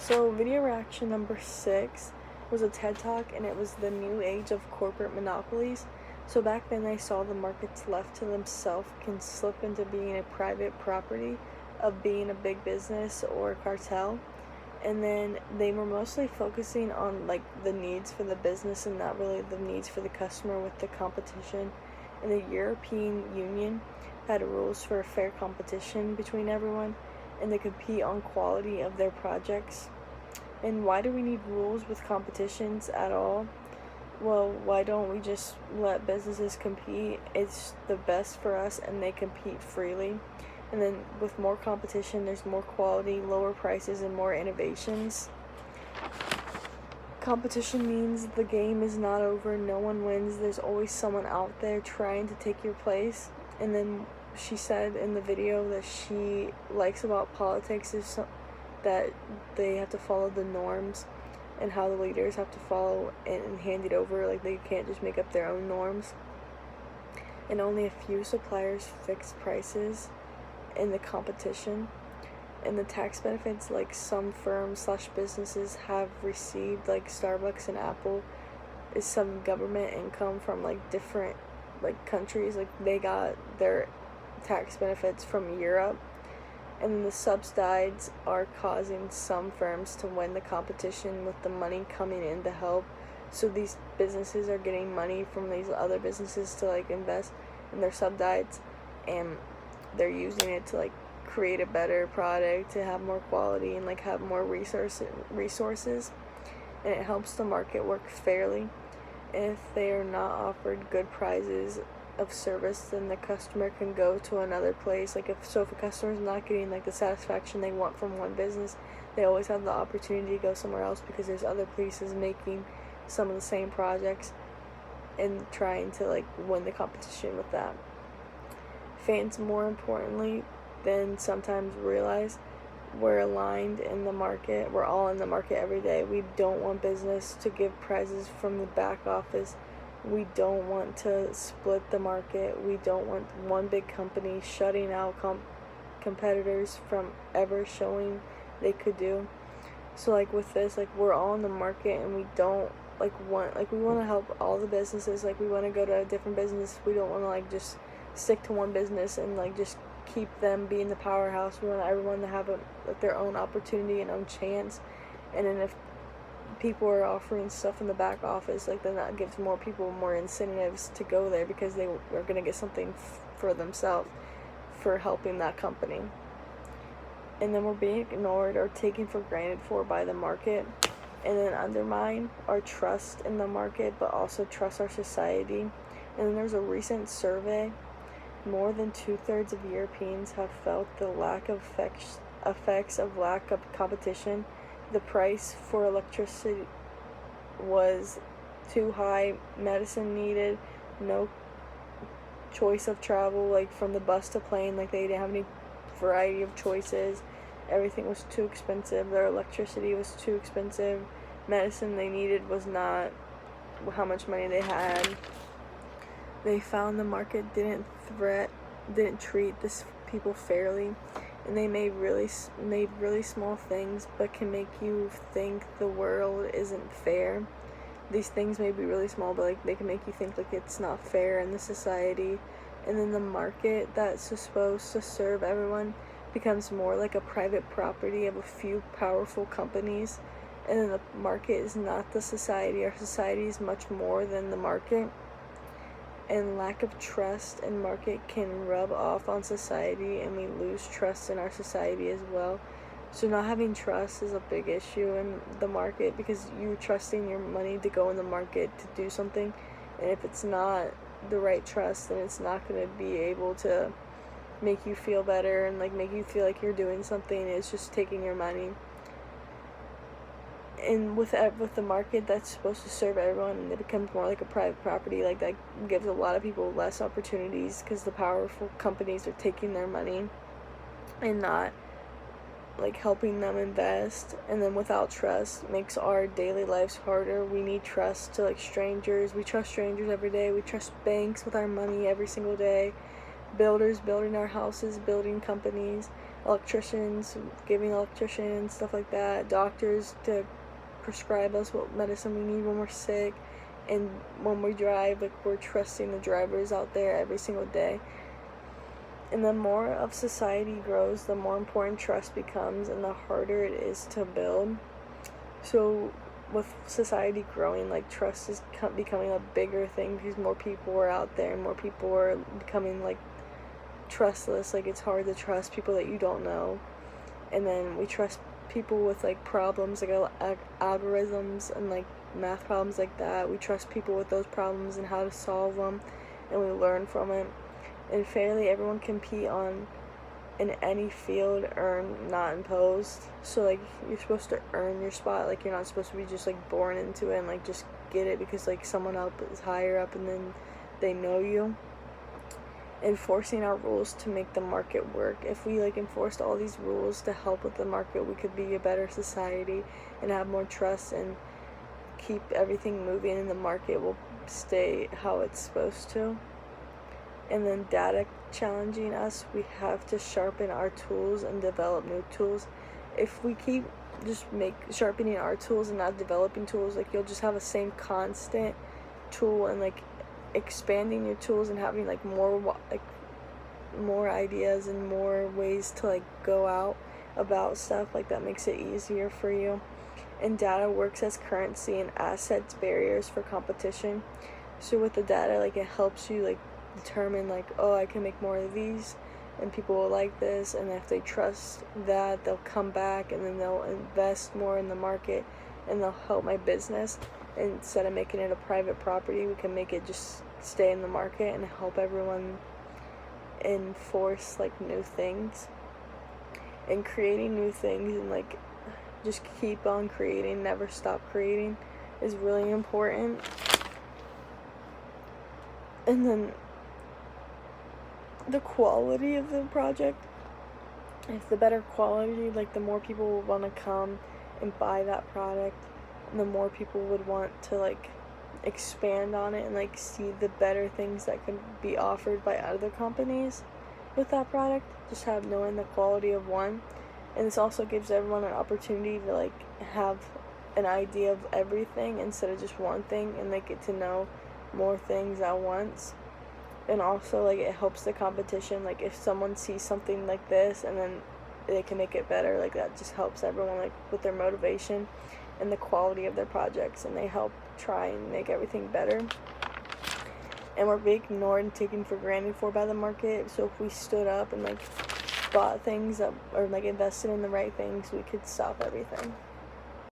So, video reaction number 6 was a TED Talk, and it was the new age of corporate monopolies. So, back then, they saw the markets left to themselves can slip into being a private property of being a big business or a cartel. And then they were mostly focusing on like the needs for the business and not really the needs for the customer with the competition. And the European Union had rules for fair competition between everyone, and they compete on quality of their projects. And why do we need rules with competitions at all? Well, why don't we just let businesses compete? It's the best for us, and they compete freely. And then with more competition, there's more quality, lower prices, and more innovations. Competition means the game is not over, no one wins, there's always someone out there trying to take your place. And then she said in the video that she likes about politics is that they have to follow the norms and how the leaders have to follow and hand it over. Like, they can't just make up their own norms. And only a few suppliers fix prices in the competition. And the tax benefits, like some firms / businesses have received, like Starbucks and Apple, is some government income from like different like countries. Like, they got their tax benefits from Europe. And the subsidies are causing some firms to win the competition with the money coming in to help. So these businesses are getting money from these other businesses to like invest in their subsidies, and they're using it to like create a better product, to have more quality and like have more resources. And it helps the market work fairly. And if they are not offered good prizes of service, then the customer can go to another place. Like, if a customer is not getting like the satisfaction they want from one business, they always have the opportunity to go somewhere else because there's other places making some of the same projects and trying to like win the competition with that. Fans, more importantly than sometimes realize, we're aligned in the market. We're all in the market every day. We don't want business to give prizes from the back office. We don't want to split the market. We don't want one big company shutting out competitors from ever showing they could do. So like with this, like, we're all in the market, and we don't we want to help all the businesses. Like, we want to go to a different business. We don't want to like just stick to one business and like just keep them being the powerhouse. We want everyone to have their own opportunity and own chance. And then if people are offering stuff in the back office, like, then that gives more people more incentives to go there because they are going to get something for themselves for helping that company. And then we're being ignored or taken for granted by the market, and then undermine our trust in the market, but also trust our society. And then there's a recent survey. More than 2/3 of Europeans have felt the lack of effects of lack of competition. The price for electricity was too high, medicine needed, no choice of travel, like from the bus to plane, like they didn't have any variety of choices. Everything was too expensive. Their electricity was too expensive. Medicine they needed was not how much money they had. They found the market didn't treat this people fairly, and they made really small things, but can make you think the world isn't fair. These things may be really small, but like they can make you think like it's not fair in the society. And then the market that's supposed to serve everyone becomes more like a private property of a few powerful companies. And then the market is not the society. Our society is much more than the market. And lack of trust in market can rub off on society, and we lose trust in our society as well. So not having trust is a big issue in the market, because you're trusting your money to go in the market to do something, and if it's not the right trust, then it's not going to be able to make you feel better and like make you feel like you're doing something. It's just taking your money. And with the market that's supposed to serve everyone, and it becomes more like a private property, like that gives a lot of people less opportunities because the powerful companies are taking their money and not like helping them invest. And then without trust, makes our daily lives harder. We need trust to like strangers. We trust strangers every day. We trust banks with our money every single day. Builders building our houses, building companies. electricians, giving electricians, stuff like that, doctors to prescribe us what medicine we need when we're sick, and when we drive, like, we're trusting the drivers out there every single day. And the more of society grows, the more important trust becomes and the harder it is to build. So with society growing, like, trust is becoming a bigger thing because more people are out there and more people are becoming, like, trustless. Like, it's hard to trust people that you don't know. And then we trust people with, like, problems, like algorithms and, like, math problems like that. We trust people with those problems and how to solve them, and we learn from it. And fairly, everyone compete in any field, earn, not imposed. So, like, you're supposed to earn your spot. Like, you're not supposed to be just, like, born into it and, like, just get it because, like, someone else is higher up and then they know you. Enforcing our rules to make the market work. If we, like, enforced all these rules to help with the market, we could be a better society and have more trust and keep everything moving, and the market will stay how it's supposed to. And then data challenging us, we have to sharpen our tools and develop new tools. If we keep just sharpening our tools and not developing tools, like, you'll just have a same constant tool, and, like, expanding your tools and having, like, more ideas and more ways to, like, go out about stuff, like, that makes it easier for you. And data works as currency and assets barriers for competition. So with the data, like, it helps you, like, determine, like, oh, I can make more of these and people will like this, and if they trust that, they'll come back and then they'll invest more in the market and they'll help my business. Instead of making it a private property, we can make it just stay in the market and help everyone enforce, like, new things. And creating new things and, like, just keep on creating, never stop creating, is really important. And then the quality of the project, if the better quality, like, the more people will want to come and buy that product, and the more people would want to, like, expand on it and, like, see the better things that can be offered by other companies with that product, just have knowing the quality of one. And this also gives everyone an opportunity to, like, have an idea of everything instead of just one thing, and they get to know more things at once. And also, like, it helps the competition. Like, if someone sees something like this and then they can make it better, like, that just helps everyone, like, with their motivation and the quality of their projects, and they help try and make everything better. And we're being ignored and taken for granted by the market. So if we stood up and, like, bought things that, or, like, invested in the right things, we could stop everything.